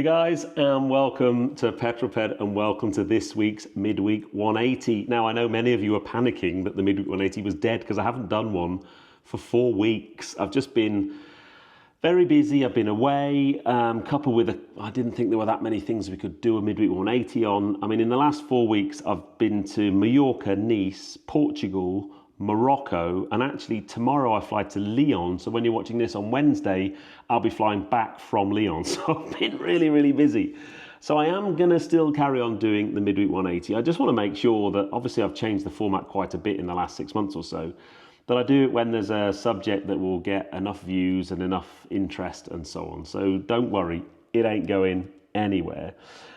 Hey guys, and welcome to Petrol Ped and welcome to this week's Midweek 180. Now, I know many of you are panicking that the Midweek 180 was dead because I haven't done one for 4 weeks. I've just been very busy. I've been away, coupled with I didn't think there were that many things we could do a Midweek 180 on. I mean, in the last 4 weeks, I've been to Mallorca, Nice, Portugal, Morocco, and actually tomorrow I fly to Lyon. So when you're watching this on Wednesday, I'll be flying back from Lyon. So I've been really busy. So I am going to still carry on doing the Midweek 180. I just want to make sure that obviously I've changed the format quite a bit in the last 6 months or so, that I do it when there's a subject that will get enough views and enough interest and so on. So don't worry, it ain't going anywhere.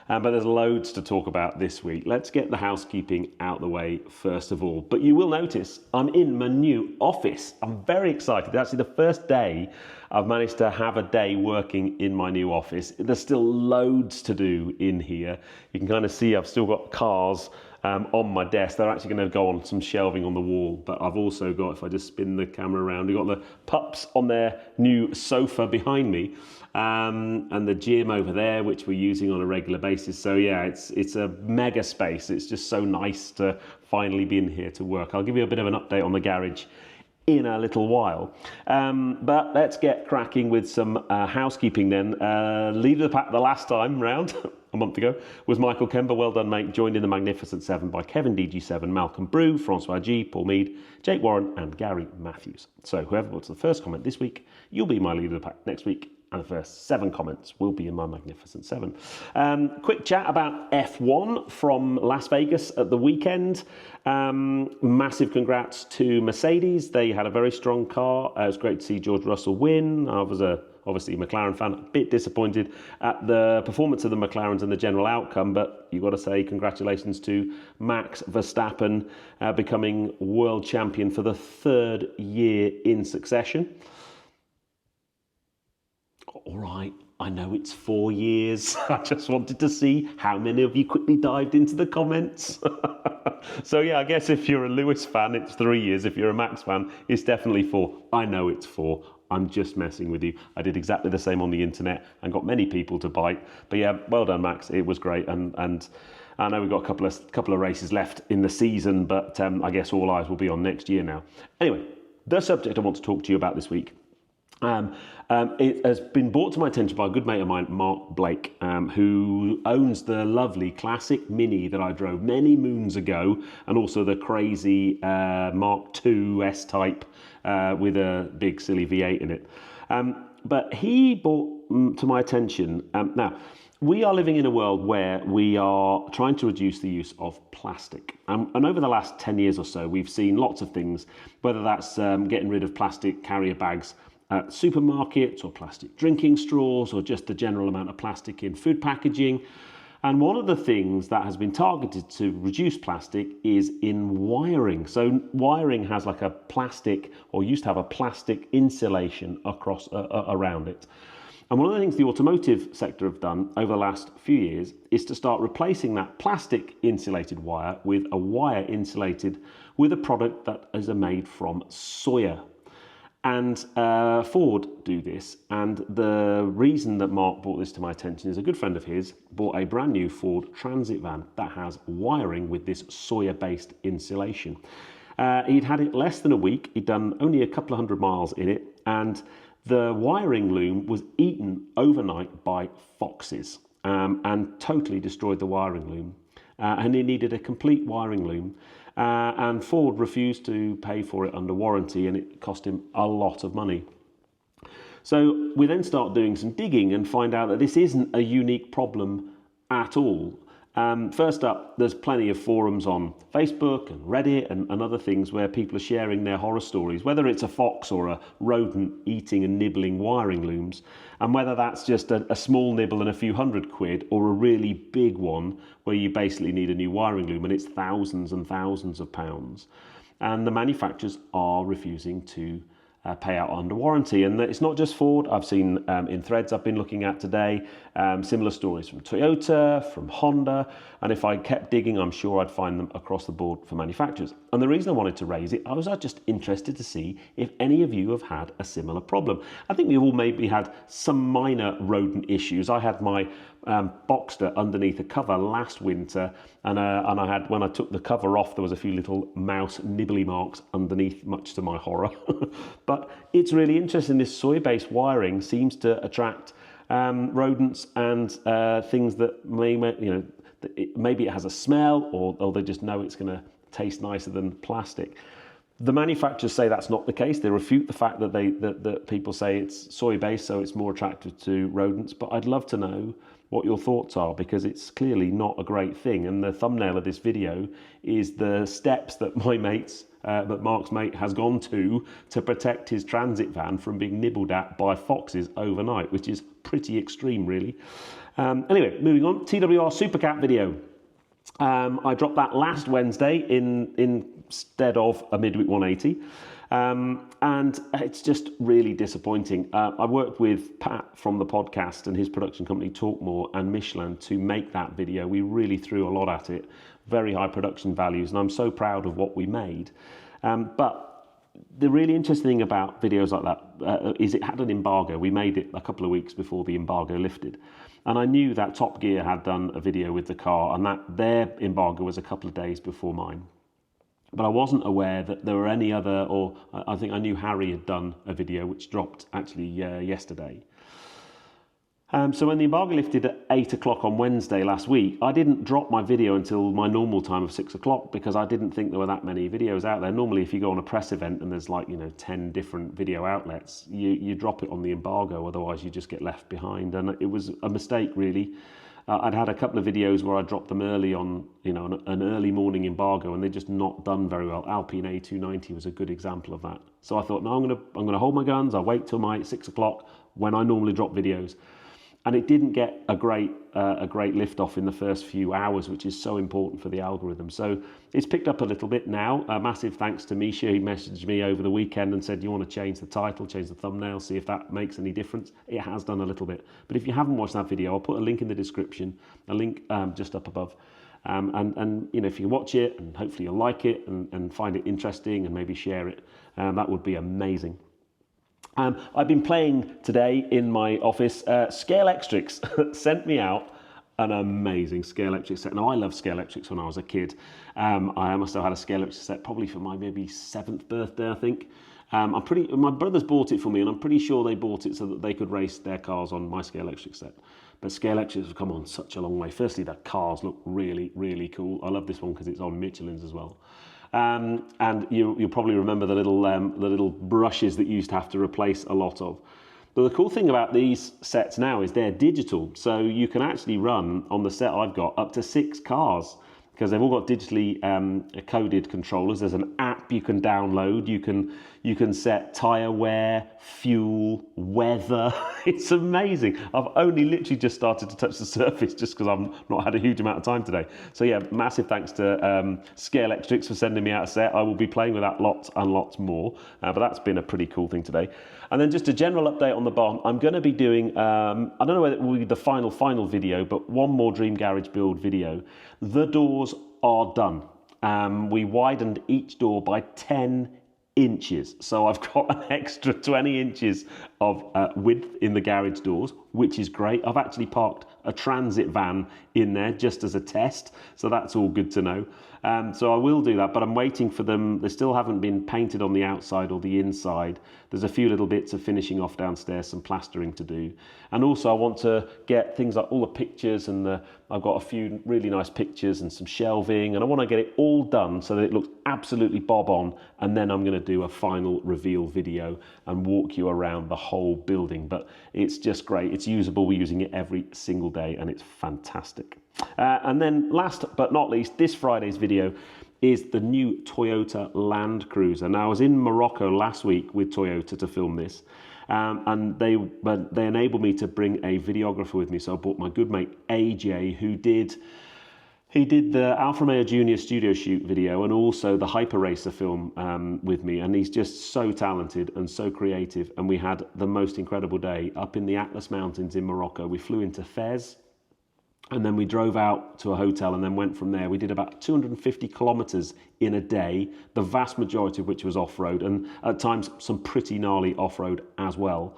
But there's loads to talk about this week. Let's get the housekeeping out the way first of all. But you will notice I'm in my new office. I'm very excited. Actually, the first day I've managed to have a day working in my new office. There's still loads to do in here. You can kind of see I've still got cars on my desk. They're actually going to go on some shelving on the wall, but I've also got, if I just spin the camera around, we've got the pups on their new sofa behind me, and the gym over there, which we're using on a regular basis. So yeah, it's a mega space. It's just so nice to finally be in here to work. I'll give you a bit of an update on the garage in a little while. But let's get cracking with some housekeeping then. Leader of the pack the last time round, a month ago, was Michael Kember. Well done, mate. Joined in the Magnificent Seven by Kevin DG7, Malcolm Brew, Francois G, Paul Mead, Jake Warren, and Gary Matthews. So whoever puts the first comment this week, you'll be my leader of the pack next week. And the first 7 comments will be in my Magnificent 7. Quick chat about F1 from Las Vegas at the weekend. Massive congrats to Mercedes. They had a very strong car. It was great to see George Russell win. I was obviously a McLaren fan, a bit disappointed at the performance of the McLarens and the general outcome, but you've got to say congratulations to Max Verstappen becoming world champion for the 3rd year in succession. All right, I know it's 4 years. I just wanted to see how many of you quickly dived into the comments. So yeah, I guess if you're a Lewis fan, it's 3 years. If you're a Max fan, it's definitely 4. I know it's 4. I'm just messing with you. I did exactly the same on the internet and got many people to bite. But yeah, well done, Max. It was great. And I know we've got a couple of races left in the season, but I guess all eyes will be on next year now. Anyway, the subject I want to talk to you about this week. It has been brought to my attention by a good mate of mine, Mark Blake, who owns the lovely classic Mini that I drove many moons ago, and also the crazy Mark II S-Type with a big silly V8 in it. But he brought to my attention, now, we are living in a world where we are trying to reduce the use of plastic. And over the last 10 years or so, we've seen lots of things, whether that's getting rid of plastic carrier bags at supermarkets, or plastic drinking straws, or just the general amount of plastic in food packaging. And one of the things that has been targeted to reduce plastic is in wiring. So wiring has like a plastic, or used to have a plastic insulation across around it. And one of the things the automotive sector have done over the last few years is to start replacing that plastic insulated wire with a wire insulated with a product that is made from soya. And Ford do this, and the reason that Mark brought this to my attention is a good friend of his bought a brand new Ford Transit van that has wiring with this soya-based insulation. He'd had it less than a week. He'd done only a couple of 100 miles in it, and the wiring loom was eaten overnight by foxes and totally destroyed the wiring loom. And he needed a complete wiring loom. And Ford refused to pay for it under warranty, and it cost him a lot of money. So we then start doing some digging and find out that this isn't a unique problem at all. First up, there's plenty of forums on Facebook and Reddit and other things where people are sharing their horror stories, whether it's a fox or a rodent eating and nibbling wiring looms, and whether that's just a small nibble and a few £100 or a really big one where you basically need a new wiring loom and it's thousands and thousands of pounds. And the manufacturers are refusing to payout under warranty. And it's not just Ford. I've seen in threads I've been looking at today, similar stories from Toyota, from Honda, and if I kept digging, I'm sure I'd find them across the board for manufacturers. And the reason I wanted to raise it, I was just interested to see if any of you have had a similar problem. I think we've all maybe had some minor rodent issues. I had my Boxster underneath a cover last winter, and I had, when I took the cover off, there was a few little mouse nibbly marks underneath, much to my horror. But it's really interesting. This soy-based wiring seems to attract rodents and things that maybe it has a smell, or they just know it's going to taste nicer than plastic. The manufacturers say that's not the case. They refute the fact that that people say it's soy-based, so it's more attractive to rodents. But I'd love to know what your thoughts are, because it's clearly not a great thing. And the thumbnail of this video is the steps that Mark's mate has gone to protect his transit van from being nibbled at by foxes overnight, which is pretty extreme, really. Anyway, moving on, TWR Supercat video. I dropped that last Wednesday instead of a midweek 180. And it's just really disappointing. I worked with Pat from the podcast and his production company Talkmore and Michelin to make that video. We really threw a lot at it, very high production values, and I'm so proud of what we made. But the really interesting thing about videos like that is it had an embargo. We made it a couple of weeks before the embargo lifted. And I knew that Top Gear had done a video with the car, and that their embargo was a couple of days before mine. But I wasn't aware that there were any other, or I think I knew Harry had done a video which dropped actually yesterday. So when the embargo lifted at 8 o'clock on Wednesday last week, I didn't drop my video until my normal time of 6 o'clock, because I didn't think there were that many videos out there. Normally, if you go on a press event and there's 10 different video outlets, you drop it on the embargo, otherwise you just get left behind. And it was a mistake, really. I'd had a couple of videos where I dropped them early on, an early morning embargo, and they're just not done very well. Alpine A290 was a good example of that. So I thought, no, I'm gonna hold my guns. I'll wait till my 6 o'clock when I normally drop videos. And it didn't get a great lift off in the first few hours, which is so important for the algorithm. So it's picked up a little bit now. A massive thanks to Misha. He messaged me over the weekend and said, you want to change the title, change the thumbnail, see if that makes any difference. It has done a little bit. But if you haven't watched that video, I'll put a link in the description, a link just up above. And if you watch it, and hopefully you'll like it and find it interesting and maybe share it, that would be amazing. I've been playing today in my office. Scalextric sent me out an amazing Scalextric set. Now, I loved Scalextrics when I was a kid. I must have had a Scalextric set probably for my maybe 7th birthday, I think. My brothers bought it for me, and I'm pretty sure they bought it so that they could race their cars on my Scalextric set. But Scalextrics have come on such a long way. Firstly, the cars look really, really cool. I love this one because it's on Michelin's as well. And you'll probably remember the little brushes that you used to have to replace a lot of. But the cool thing about these sets now is they're digital, so you can actually run on the set I've got up to 6 cars, because they've all got digitally coded controllers. There's an app you can download. You can set tyre wear, fuel, weather. It's amazing. I've only literally just started to touch the surface just because I've not had a huge amount of time today. So yeah, massive thanks to Scalextric for sending me out a set. I will be playing with that lots and lots more, but that's been a pretty cool thing today. And then just a general update on the barn. I'm going to be doing, I don't know whether it will be the final video, but one more Dream Garage build video. The doors are done. We widened each door by 10 inches. So I've got an extra 20 inches of width in the garage doors, which is great. I've actually parked a transit van in there just as a test. So that's all good to know. So I will do that, but I'm waiting for them. They still haven't been painted on the outside or the inside. There's a few little bits of finishing off downstairs, some plastering to do. And also I want to get things like all the pictures, and I've got a few really nice pictures and some shelving, and I want to get it all done so that it looks absolutely bob on. And then I'm going to do a final reveal video and walk you around the whole building. But it's just great. It's usable. We're using it every single day, and it's fantastic. And then last but not least, this Friday's video is the new Toyota Land Cruiser. Now, I was in Morocco last week with Toyota to film this, and they enabled me to bring a videographer with me. So I brought my good mate AJ, who He did the Alfa Romeo Junior studio shoot video and also the Hyper Racer film with me, and he's just so talented and so creative. And we had the most incredible day up in the Atlas Mountains in Morocco. We flew into Fez, and then we drove out to a hotel and then went from there. We did about 250 kilometers in a day, the vast majority of which was off-road, and at times some pretty gnarly off-road as well.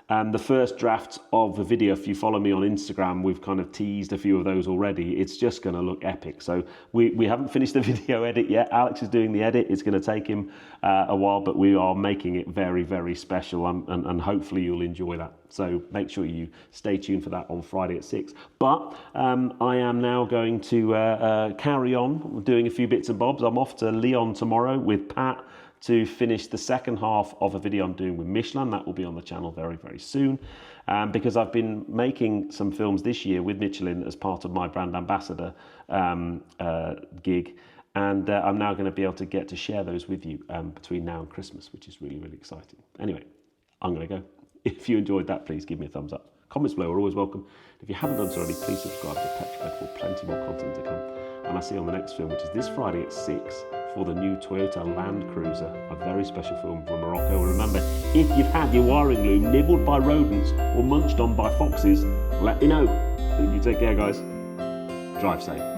The first draft of the video, if you follow me on Instagram, we've kind of teased a few of those already. It's just going to look epic. So we haven't finished the video edit yet. Alex is doing the edit. It's going to take him a while, but we are making it very, very special, and hopefully you'll enjoy that. So make sure you stay tuned for that on Friday at 6. But I am now going to carry on doing a few bits and bobs. I'm off to Lyon tomorrow with Pat to finish the second half of a video I'm doing with Michelin. That will be on the channel very, very soon. Because I've been making some films this year with Michelin as part of my brand ambassador gig. And I'm now going to be able to get to share those with you between now and Christmas, which is really, really exciting. Anyway, I'm going to go. If you enjoyed that, please give me a thumbs up. Comments below are always welcome. If you haven't done so already, please subscribe to Petrol Ped for plenty more content to come. And I'll see you on the next film, which is this Friday at 6 for the new Toyota Land Cruiser, a very special film from Morocco. And remember, if you've had your wiring loom nibbled by rodents or munched on by foxes, let me know. You take care, guys. Drive safe.